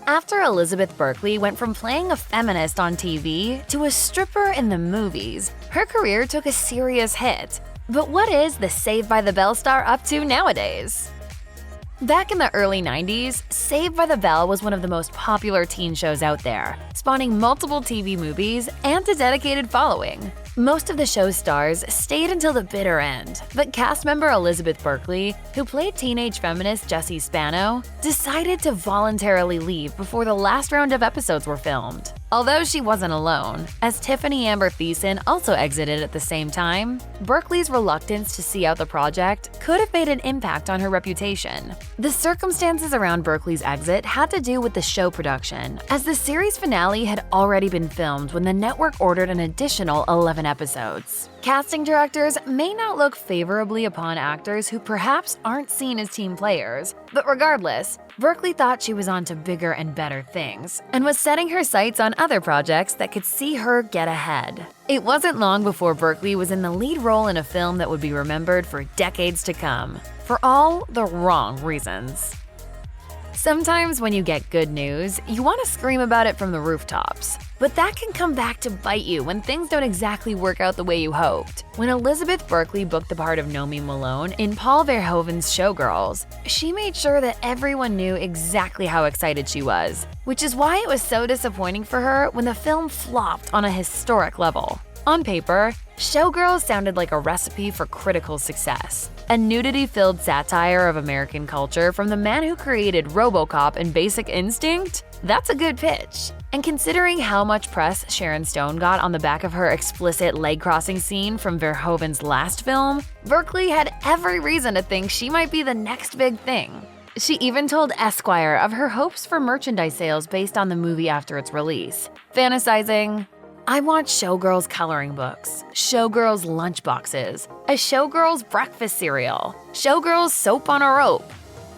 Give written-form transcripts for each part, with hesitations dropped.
After Elizabeth Berkley went from playing a feminist on TV to a stripper in the movies, her career took a serious hit. But what is the Saved by the Bell star up to nowadays? Back in the early 90s, Saved by the Bell was one of the most popular teen shows out there, spawning multiple TV movies and a dedicated following. Most of the show's stars stayed until the bitter end, but cast member Elizabeth Berkley, who played teenage feminist Jessie Spano, decided to voluntarily leave before the last round of episodes were filmed. Although she wasn't alone, as Tiffany Amber Thiessen also exited at the same time, Berkley's reluctance to see out the project could have made an impact on her reputation. The circumstances around Berkley's exit had to do with the show production, as the series finale had already been filmed when the network ordered an additional 11 episodes. Casting directors may not look favorably upon actors who perhaps aren't seen as team players, but regardless, Berkley thought she was on to bigger and better things, and was setting her sights on other projects that could see her get ahead. It wasn't long before Berkley was in the lead role in a film that would be remembered for decades to come, for all the wrong reasons. Sometimes when you get good news, you want to scream about it from the rooftops. But that can come back to bite you when things don't exactly work out the way you hoped. When Elizabeth Berkley booked the part of Nomi Malone in Paul Verhoeven's Showgirls, she made sure that everyone knew exactly how excited she was, which is why it was so disappointing for her when the film flopped on a historic level. On paper, Showgirls sounded like a recipe for critical success. A nudity-filled satire of American culture from the man who created RoboCop and Basic Instinct? That's a good pitch. And considering how much press Sharon Stone got on the back of her explicit leg-crossing scene from Verhoeven's last film, Berkley had every reason to think she might be the next big thing. She even told Esquire of her hopes for merchandise sales based on the movie after its release, fantasizing, "I want Showgirls coloring books, Showgirls lunchboxes, a Showgirls breakfast cereal, Showgirls soap on a rope."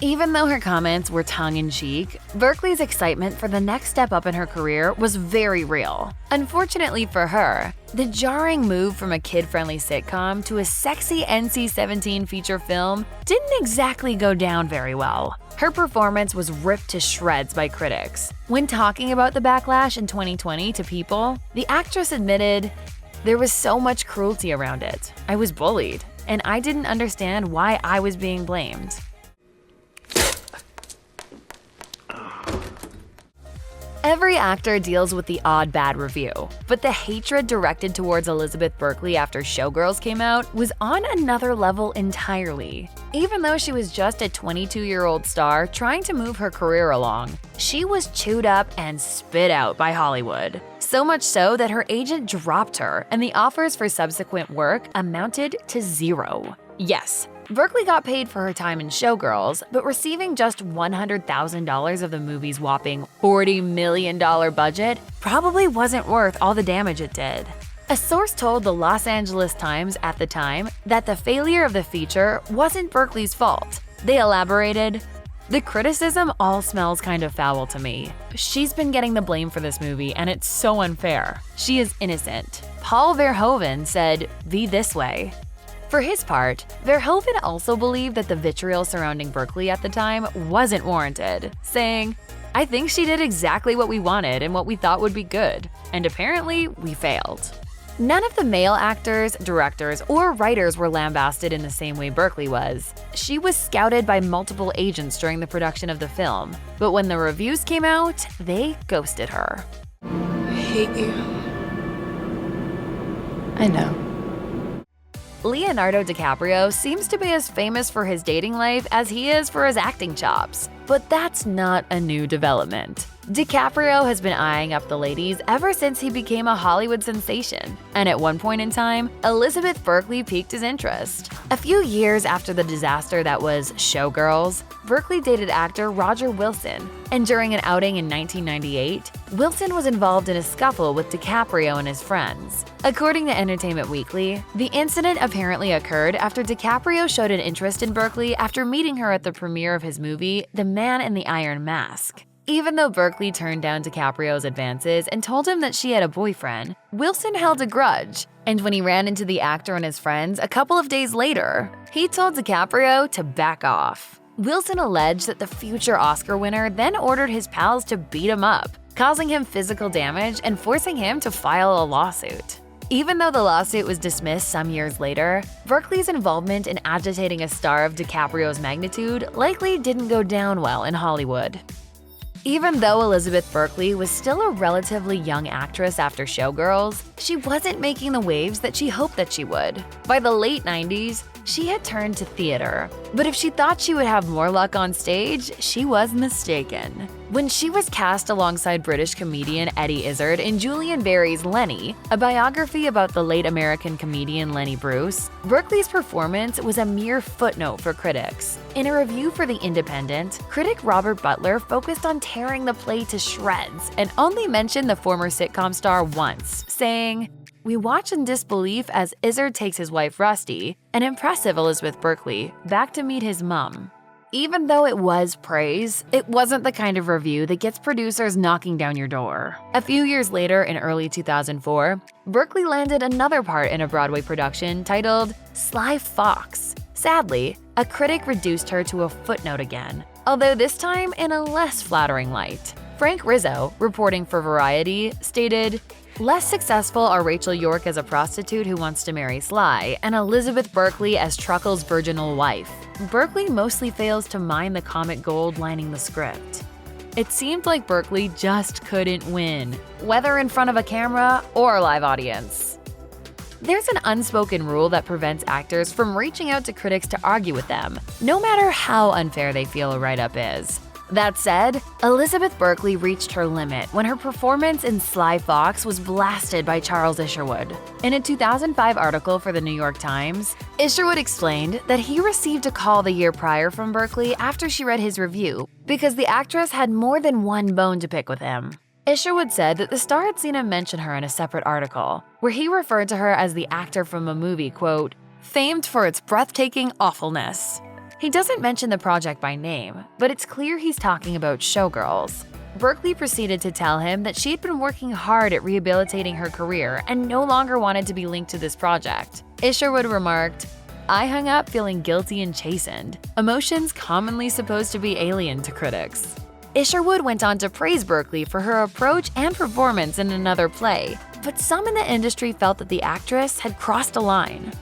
Even though her comments were tongue-in-cheek, Berkley's excitement for the next step up in her career was very real. Unfortunately for her, the jarring move from a kid-friendly sitcom to a sexy NC-17 feature film didn't exactly go down very well. Her performance was ripped to shreds by critics. When talking about the backlash in 2020 to People, the actress admitted, "There was so much cruelty around it. I was bullied, and I didn't understand why I was being blamed." Every actor deals with the odd bad review, but the hatred directed towards Elizabeth Berkley after Showgirls came out was on another level entirely. Even though she was just a 22-year-old star trying to move her career along, she was chewed up and spit out by Hollywood. So much so that her agent dropped her, and the offers for subsequent work amounted to zero. Yes, Berkley got paid for her time in Showgirls, but receiving just $100,000 of the movie's whopping $40 million budget probably wasn't worth all the damage it did. A source told the Los Angeles Times at the time that the failure of the feature wasn't Berkley's fault. They elaborated, "The criticism all smells kind of foul to me. She's been getting the blame for this movie, and it's so unfair. She is innocent. Paul Verhoeven said, 'Be this way.'" For his part, Verhoeven also believed that the vitriol surrounding Berkley at the time wasn't warranted, saying, "I think she did exactly what we wanted and what we thought would be good, and apparently we failed." None of the male actors, directors, or writers were lambasted in the same way Berkley was. She was scouted by multiple agents during the production of the film, but when the reviews came out, they ghosted her. I hate you. I know. Leonardo DiCaprio seems to be as famous for his dating life as he is for his acting chops. But that's not a new development. DiCaprio has been eyeing up the ladies ever since he became a Hollywood sensation, and at one point in time, Elizabeth Berkley piqued his interest. A few years after the disaster that was Showgirls, Berkley dated actor Roger Wilson, and during an outing in 1998, Wilson was involved in a scuffle with DiCaprio and his friends. According to Entertainment Weekly, the incident apparently occurred after DiCaprio showed an interest in Berkley after meeting her at the premiere of his movie The Man in the Iron Mask. Even though Berkley turned down DiCaprio's advances and told him that she had a boyfriend, Wilson held a grudge, and when he ran into the actor and his friends a couple of days later, he told DiCaprio to back off. Wilson alleged that the future Oscar winner then ordered his pals to beat him up, causing him physical damage and forcing him to file a lawsuit. Even though the lawsuit was dismissed some years later, Berkley's involvement in agitating a star of DiCaprio's magnitude likely didn't go down well in Hollywood. Even though Elizabeth Berkley was still a relatively young actress after Showgirls, she wasn't making the waves that she hoped that she would. By the late 90s, she had turned to theater. But if she thought she would have more luck on stage, she was mistaken. When she was cast alongside British comedian Eddie Izzard in Julian Barry's Lenny, a biography about the late American comedian Lenny Bruce, Berkley's performance was a mere footnote for critics. In a review for The Independent, critic Robert Butler focused on tearing the play to shreds and only mentioned the former sitcom star once, saying, "We watch in disbelief as Izzard takes his wife Rusty, an impressive Elizabeth Berkley, back to meet his mum." Even though it was praise, it wasn't the kind of review that gets producers knocking down your door. A few years later, in early 2004, Berkley landed another part in a Broadway production titled Sly Fox. Sadly, a critic reduced her to a footnote again, although this time in a less flattering light. Frank Rizzo, reporting for Variety, stated, "Less successful are Rachel York as a prostitute who wants to marry Sly, and Elizabeth Berkley as Truckle's virginal wife. Berkley mostly fails to mine the comic gold lining the script." It seemed like Berkley just couldn't win, whether in front of a camera or a live audience. There's an unspoken rule that prevents actors from reaching out to critics to argue with them, no matter how unfair they feel a write-up is. That said, Elizabeth Berkley reached her limit when her performance in Sly Fox was blasted by Charles Isherwood. In a 2005 article for the New York Times, Isherwood explained that he received a call the year prior from Berkley after she read his review because the actress had more than one bone to pick with him. Isherwood said that the star had seen him mention her in a separate article, where he referred to her as the actor from a movie, quote, "famed for its breathtaking awfulness." He doesn't mention the project by name, but it's clear he's talking about Showgirls. Berkley proceeded to tell him that she'd been working hard at rehabilitating her career and no longer wanted to be linked to this project. Isherwood remarked, "I hung up feeling guilty and chastened, emotions commonly supposed to be alien to critics." Isherwood went on to praise Berkley for her approach and performance in another play, but some in the industry felt that the actress had crossed a line.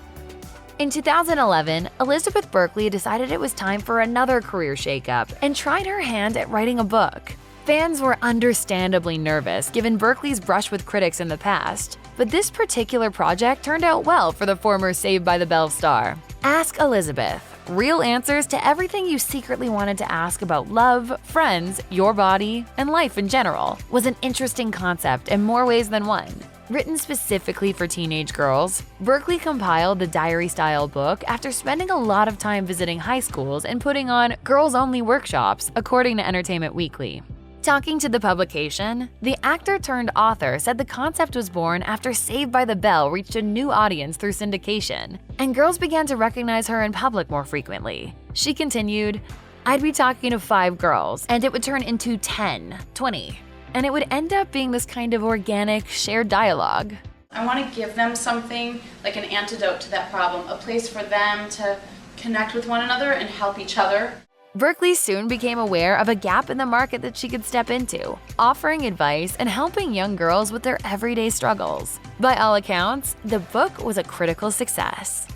In 2011, Elizabeth Berkley decided it was time for another career shakeup and tried her hand at writing a book. Fans were understandably nervous given Berkley's brush with critics in the past, but this particular project turned out well for the former Saved by the Bell star. Ask Elizabeth. Real answers to everything you secretly wanted to ask about love, friends, your body, and life in general was an interesting concept in more ways than one. Written specifically for teenage girls, Berkley compiled the diary-style book after spending a lot of time visiting high schools and putting on girls-only workshops, according to Entertainment Weekly. Talking to the publication, the actor-turned-author said the concept was born after Saved by the Bell reached a new audience through syndication, and girls began to recognize her in public more frequently. She continued, "I'd be talking to 5 girls, and it would turn into 10, 20. And it would end up being this kind of organic, shared dialogue." I want to give them something like an antidote to that problem, a place for them to connect with one another and help each other. Berkley soon became aware of a gap in the market that she could step into, offering advice and helping young girls with their everyday struggles. By all accounts, the book was a critical success.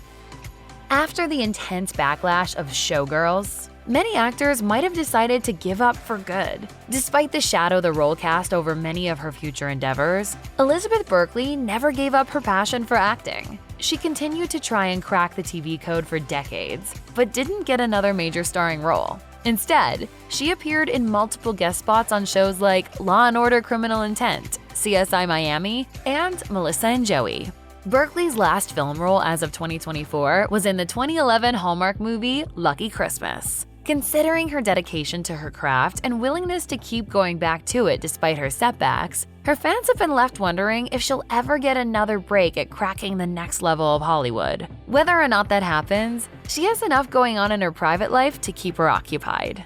After the intense backlash of Showgirls, many actors might have decided to give up for good. Despite the shadow the role cast over many of her future endeavors, Elizabeth Berkley never gave up her passion for acting. She continued to try and crack the TV code for decades, but didn't get another major starring role. Instead, she appeared in multiple guest spots on shows like Law & Order: Criminal Intent, CSI Miami, and Melissa and Joey. Berkley's last film role as of 2024 was in the 2011 Hallmark movie Lucky Christmas. Considering her dedication to her craft and willingness to keep going back to it despite her setbacks, her fans have been left wondering if she'll ever get another break at cracking the next level of Hollywood. Whether or not that happens, she has enough going on in her private life to keep her occupied.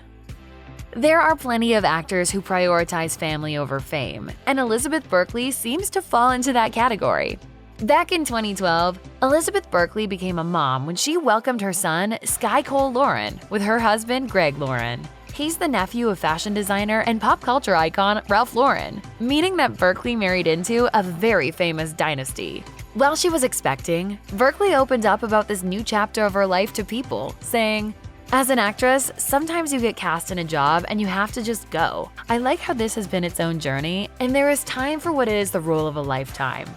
There are plenty of actors who prioritize family over fame, and Elizabeth Berkley seems to fall into that category. Back in 2012, Elizabeth Berkley became a mom when she welcomed her son, Sky Cole Lauren, with her husband, Greg Lauren. He's the nephew of fashion designer and pop culture icon Ralph Lauren, meaning that Berkley married into a very famous dynasty. While she was expecting, Berkley opened up about this new chapter of her life to people, saying, "As an actress, sometimes you get cast in a job and you have to just go. I like how this has been its own journey, and there is time for what is the role of a lifetime."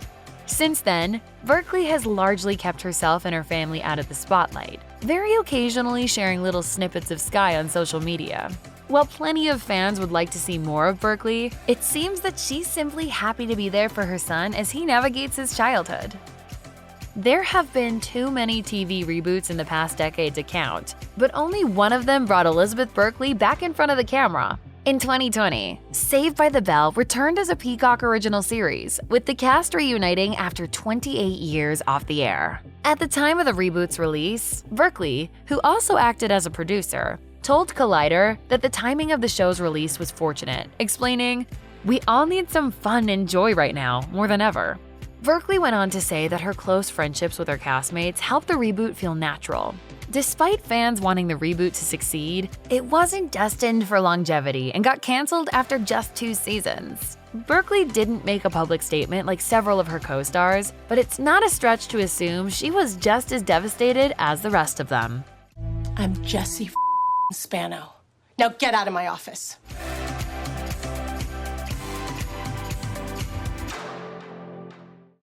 Since then, Berkley has largely kept herself and her family out of the spotlight, very occasionally sharing little snippets of Sky on social media. While plenty of fans would like to see more of Berkley, it seems that she's simply happy to be there for her son as he navigates his childhood. There have been too many TV reboots in the past decade to count, but only one of them brought Elizabeth Berkley back in front of the camera. In 2020, Saved by the Bell returned as a Peacock original series, with the cast reuniting after 28 years off the air. At the time of the reboot's release, Berkley, who also acted as a producer, told Collider that the timing of the show's release was fortunate, explaining, "We all need some fun and joy right now, more than ever." Berkley went on to say that her close friendships with her castmates helped the reboot feel natural. Despite fans wanting the reboot to succeed, it wasn't destined for longevity and got canceled after just 2 seasons. Berkley didn't make a public statement like several of her co-stars, but it's not a stretch to assume she was just as devastated as the rest of them. I'm Jessie Spano. Now get out of my office.